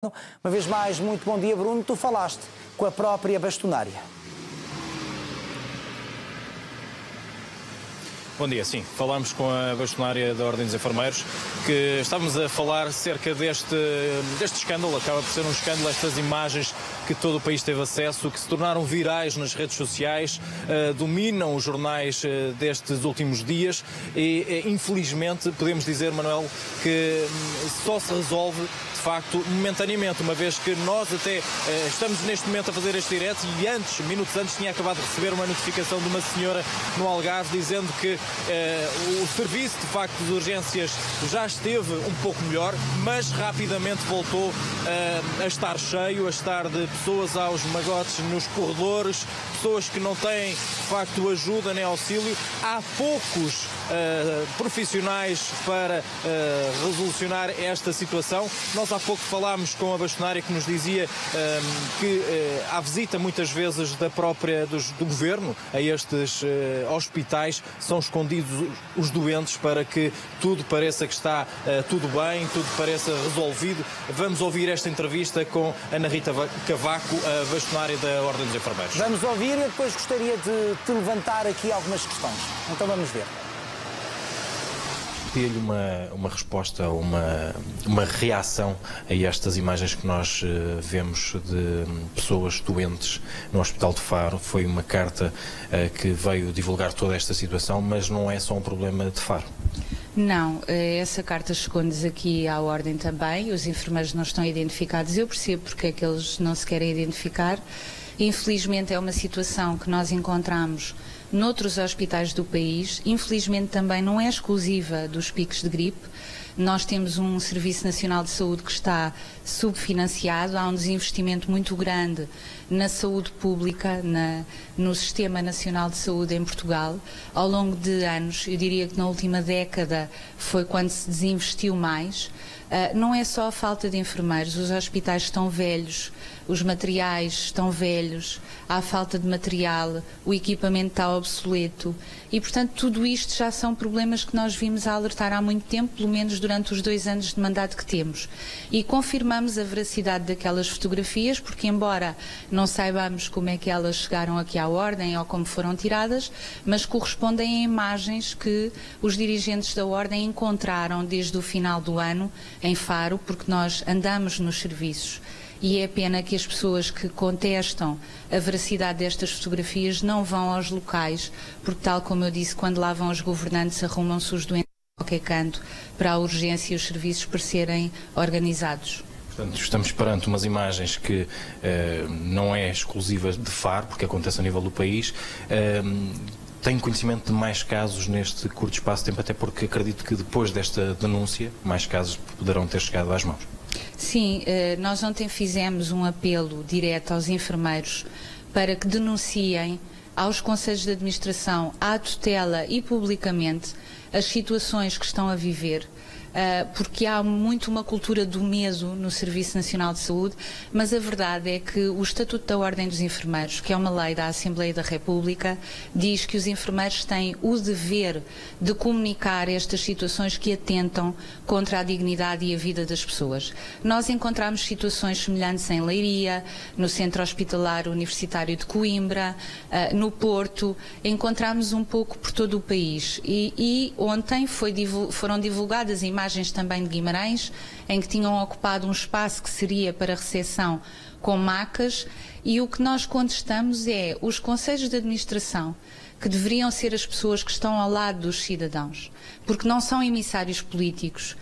Uma vez mais, muito bom dia, Bruno. Tu falaste com a própria bastonária. Bom dia, sim. Falámos com a bastonária da Ordem dos Enfermeiros, que estávamos a falar acerca deste escândalo. Acaba por ser um escândalo, estas imagens que todo o país teve acesso, que se tornaram virais nas redes sociais, dominam os jornais destes últimos dias e, infelizmente, podemos dizer, Manuel, que só se resolve de facto momentaneamente, uma vez que nós até estamos neste momento a fazer este direto e minutos antes, tinha acabado de receber uma notificação de uma senhora no Algarve dizendo que o serviço de facto de urgências já esteve um pouco melhor, mas rapidamente voltou a estar cheio, a estar de pessoas aos magotes nos corredores, pessoas que não têm de facto ajuda nem auxílio. Há poucos profissionais para resolucionar esta situação. Nós há pouco falámos com a bastonária que nos dizia que há visita muitas vezes do governo a estes hospitais, são escondidos os doentes para que tudo pareça que está tudo bem, tudo pareça resolvido. Vamos ouvir esta entrevista com Ana Rita Cavaco, a bastonária da Ordem dos Enfermeiros. Vamos ouvir e depois gostaria de te levantar aqui algumas questões. Então vamos ver. Pedia-lhe uma resposta, uma reação a estas imagens que nós vemos de pessoas doentes no Hospital de Faro. Foi uma carta que veio divulgar toda esta situação, mas não é só um problema de Faro. Não, essa carta chegou-nos aqui à Ordem também, os enfermeiros não estão identificados, eu percebo porque é que eles não se querem identificar. Infelizmente é uma situação que nós encontramos noutros hospitais do país, infelizmente também não é exclusiva dos picos de gripe. Nós temos um Serviço Nacional de Saúde que está subfinanciado, há um desinvestimento muito grande na saúde pública, no Sistema Nacional de Saúde em Portugal. Ao longo de anos, eu diria que na última década foi quando se desinvestiu mais. Não é só a falta de enfermeiros, os hospitais estão velhos, os materiais estão velhos, há falta de material, o equipamento está obsoleto e, portanto, tudo isto já são problemas que nós vimos a alertar há muito tempo, pelo menos durante os 2 anos de mandato que temos. E confirmamos a veracidade daquelas fotografias, porque embora não saibamos como é que elas chegaram aqui à Ordem ou como foram tiradas, mas correspondem a imagens que os dirigentes da Ordem encontraram desde o final do ano em Faro, porque nós andamos nos serviços e é pena que as pessoas que contestam a veracidade destas fotografias não vão aos locais, porque tal como eu disse, quando lá vão os governantes arrumam-se os doentes a qualquer canto para a urgência e os serviços parecerem organizados. Portanto, estamos perante umas imagens que não é exclusiva de Faro, porque acontece a nível do país. Tenho conhecimento de mais casos neste curto espaço de tempo, até porque acredito que depois desta denúncia, mais casos poderão ter chegado às mãos. Sim, nós ontem fizemos um apelo direto aos enfermeiros para que denunciem aos conselhos de administração, à tutela e publicamente as situações que estão a viver. Porque há muito uma cultura do medo no Serviço Nacional de Saúde, mas a verdade é que o Estatuto da Ordem dos Enfermeiros, que é uma lei da Assembleia da República, diz que os enfermeiros têm o dever de comunicar estas situações que atentam contra a dignidade e a vida das pessoas. Nós encontramos situações semelhantes em Leiria, no Centro Hospitalar Universitário de Coimbra, no Porto, encontramos um pouco por todo o país e ontem foram divulgadas imagens também de Guimarães, em que tinham ocupado um espaço que seria para recepção com macas, e o que nós contestamos é os conselhos de administração, que deveriam ser as pessoas que estão ao lado dos cidadãos, porque não são emissários políticos,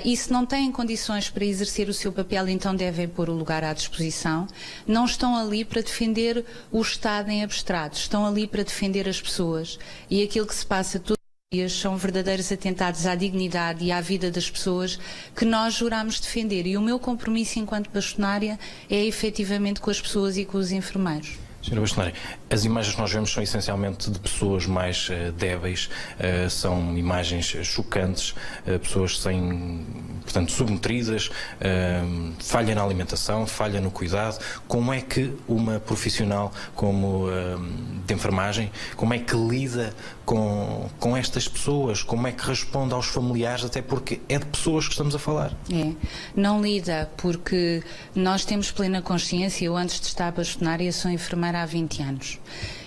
e se não têm condições para exercer o seu papel, então devem pôr o lugar à disposição. Não estão ali para defender o Estado em abstrato, estão ali para defender as pessoas, e aquilo que se passa todos os dias são verdadeiros atentados à dignidade e à vida das pessoas que nós juramos defender, e o meu compromisso enquanto bastonária é efetivamente com as pessoas e com os enfermeiros. Sra. Bastonária, as imagens que nós vemos são essencialmente de pessoas mais débeis, são imagens chocantes, pessoas portanto, subnutridas, falha na alimentação, falha no cuidado. Como é que uma profissional como de enfermagem, como é que lida com estas pessoas? Como é que responde aos familiares, até porque é de pessoas que estamos a falar? Não lida, porque nós temos plena consciência. Eu, antes de estar bastonária, sou enfermeira há 20 anos.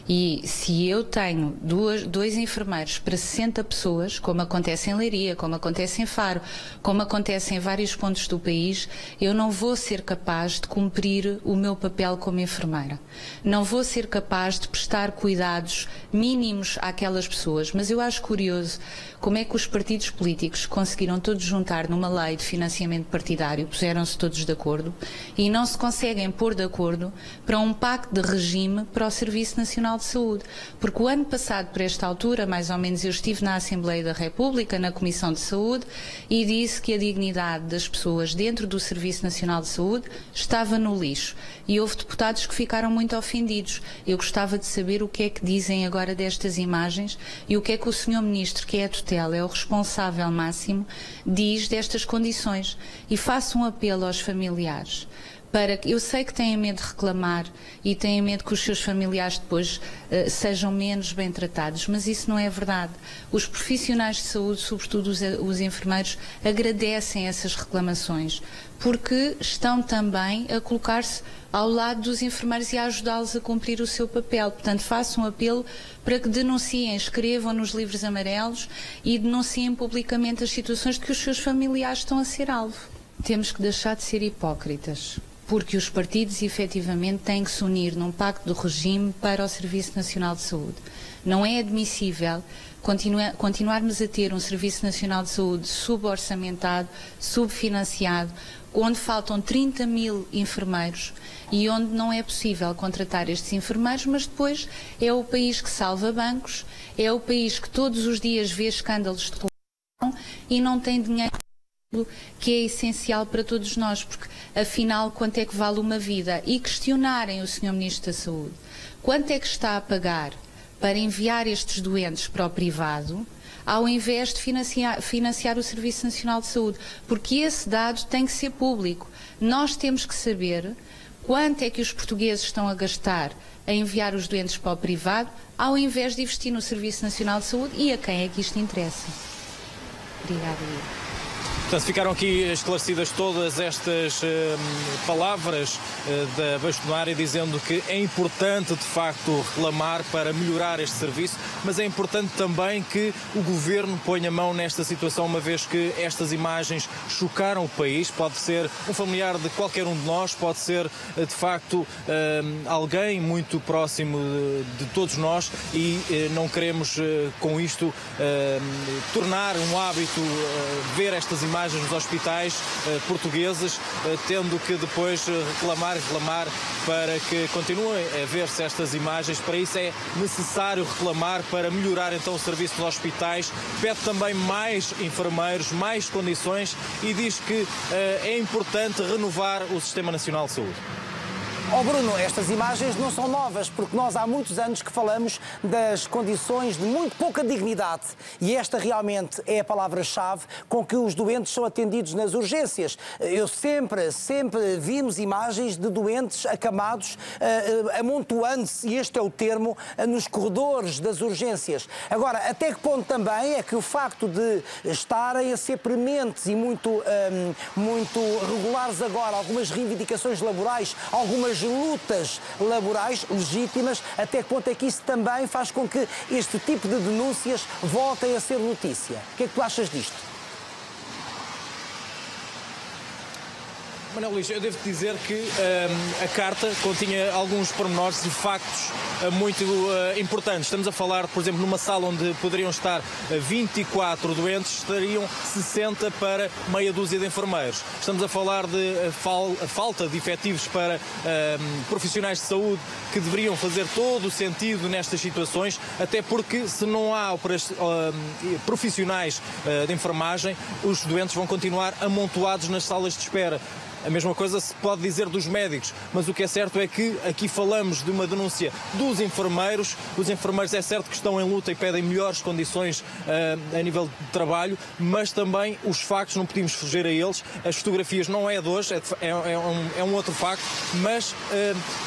E se eu tenho dois enfermeiros para 60 pessoas, como acontece em Leiria, como acontece em Faro, como acontece em vários pontos do país, eu não vou ser capaz de cumprir o meu papel como enfermeira. Não vou ser capaz de prestar cuidados mínimos àquelas pessoas. Mas eu acho curioso como é que os partidos políticos conseguiram todos juntar numa lei de financiamento partidário, puseram-se todos de acordo, e não se conseguem pôr de acordo para um pacto de regime para o Serviço Nacional de Saúde. Porque o ano passado, por esta altura, mais ou menos, eu estive na Assembleia da República, na Comissão de Saúde, e disse que a dignidade das pessoas dentro do Serviço Nacional de Saúde estava no lixo. E houve deputados que ficaram muito ofendidos. Eu gostava de saber o que é que dizem agora destas imagens e o que é que o Sr. Ministro, que é a tutela, é o responsável máximo, diz destas condições. E faço um apelo aos familiares. Eu sei que têm medo de reclamar e têm medo que os seus familiares depois sejam menos bem tratados, mas isso não é verdade. Os profissionais de saúde, sobretudo os enfermeiros, agradecem essas reclamações, porque estão também a colocar-se ao lado dos enfermeiros e a ajudá-los a cumprir o seu papel. Portanto, faço um apelo para que denunciem, escrevam nos livros amarelos e denunciem publicamente as situações de que os seus familiares estão a ser alvo. Temos que deixar de ser hipócritas, porque os partidos efetivamente têm que se unir num pacto de regime para o Serviço Nacional de Saúde. Não é admissível continuarmos a ter um Serviço Nacional de Saúde suborçamentado, subfinanciado, onde faltam 30 mil enfermeiros e onde não é possível contratar estes enfermeiros, mas depois é o país que salva bancos, é o país que todos os dias vê escândalos de corrupção e não tem dinheiro, que é essencial para todos nós, porque afinal quanto é que vale uma vida? E questionarem o Sr. Ministro da Saúde quanto é que está a pagar para enviar estes doentes para o privado, ao invés de financiar o Serviço Nacional de Saúde, porque esse dado tem que ser público. Nós temos que saber quanto é que os portugueses estão a gastar a enviar os doentes para o privado, ao invés de investir no Serviço Nacional de Saúde, e a quem é que isto interessa. Obrigada, Ivo. Portanto, ficaram aqui esclarecidas todas estas palavras da bastonária, dizendo que é importante, de facto, reclamar para melhorar este serviço, mas é importante também que o Governo ponha mão nesta situação, uma vez que estas imagens chocaram o país. Pode ser um familiar de qualquer um de nós, pode ser, de facto, alguém muito próximo de todos nós, e não queremos, com isto, tornar um hábito ver estas imagens nos hospitais portugueses, tendo que depois reclamar para que continuem a ver-se estas imagens. Para isso é necessário reclamar para melhorar então o serviço dos hospitais. Pede também mais enfermeiros, mais condições, e diz que é importante renovar o Sistema Nacional de Saúde. Oh Bruno, estas imagens não são novas, porque nós há muitos anos que falamos das condições de muito pouca dignidade, e esta realmente é a palavra-chave com que os doentes são atendidos nas urgências. Eu sempre vimos imagens de doentes acamados, amontoando-se, e este é o termo, nos corredores das urgências. Agora, até que ponto também é que o facto de estarem a ser prementes e muito regulares agora algumas reivindicações laborais, algumas lutas laborais legítimas, até que ponto é que isso também faz com que este tipo de denúncias voltem a ser notícia? O que é que tu achas disto? Manuel Luís, eu devo dizer que a carta continha alguns pormenores e factos muito importantes. Estamos a falar, por exemplo, numa sala onde poderiam estar 24 doentes, estariam 60 para meia dúzia de enfermeiros. Estamos a falar de falta de efetivos para profissionais de saúde, que deveriam fazer todo o sentido nestas situações, até porque se não há profissionais de enfermagem, os doentes vão continuar amontoados nas salas de espera. A mesma coisa se pode dizer dos médicos, mas o que é certo é que aqui falamos de uma denúncia dos enfermeiros. Os enfermeiros é certo que estão em luta e pedem melhores condições a nível de trabalho, mas também os factos não podemos fugir a eles. As fotografias não é de hoje, é um outro facto, mas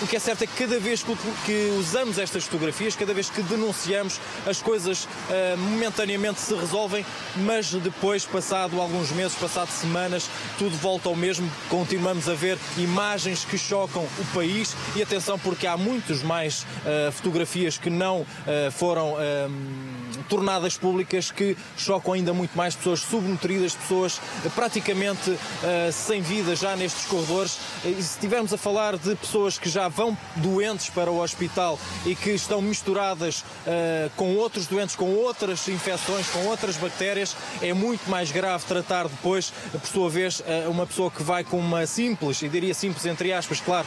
o que é certo é que cada vez que usamos estas fotografias, cada vez que denunciamos, as coisas momentaneamente se resolvem, mas depois, passado alguns meses, passado semanas, tudo volta ao mesmo. Continuamos a ver imagens que chocam o país e atenção, porque há muitos mais fotografias que não foram tornadas públicas, que chocam ainda muito mais pessoas subnutridas, pessoas praticamente sem vida já nestes corredores. E se estivermos a falar de pessoas que já vão doentes para o hospital e que estão misturadas com outros doentes, com outras infecções, com outras bactérias, é muito mais grave tratar depois, por sua vez, uma pessoa que vai com uma simples, e diria simples entre aspas, claro,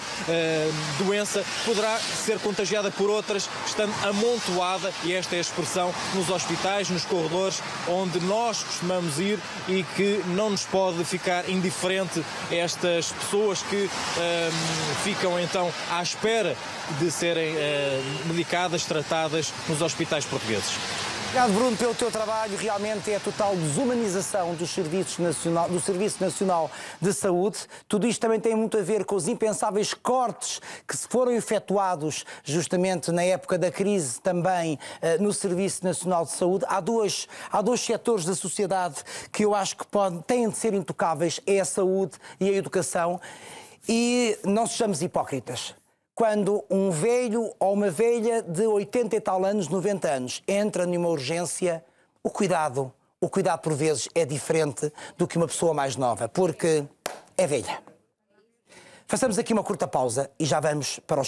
doença, poderá ser contagiada por outras, estando amontoada, e esta é a expressão, nos hospitais, nos corredores, onde nós costumamos ir, e que não nos pode ficar indiferente estas pessoas que ficam então à espera de serem medicadas, tratadas nos hospitais portugueses. Obrigado, Bruno, pelo teu trabalho. Realmente é a total desumanização do Serviço Nacional de Saúde. Tudo isto também tem muito a ver com os impensáveis cortes que se foram efetuados justamente na época da crise também no Serviço Nacional de Saúde. Há dois setores da sociedade que eu acho que têm de ser intocáveis, é a saúde e a educação. E não sejamos hipócritas. Quando um velho ou uma velha de 80 e tal anos, 90 anos, entra numa urgência, o cuidado por vezes é diferente do que uma pessoa mais nova, porque é velha. Façamos aqui uma curta pausa e já vamos para os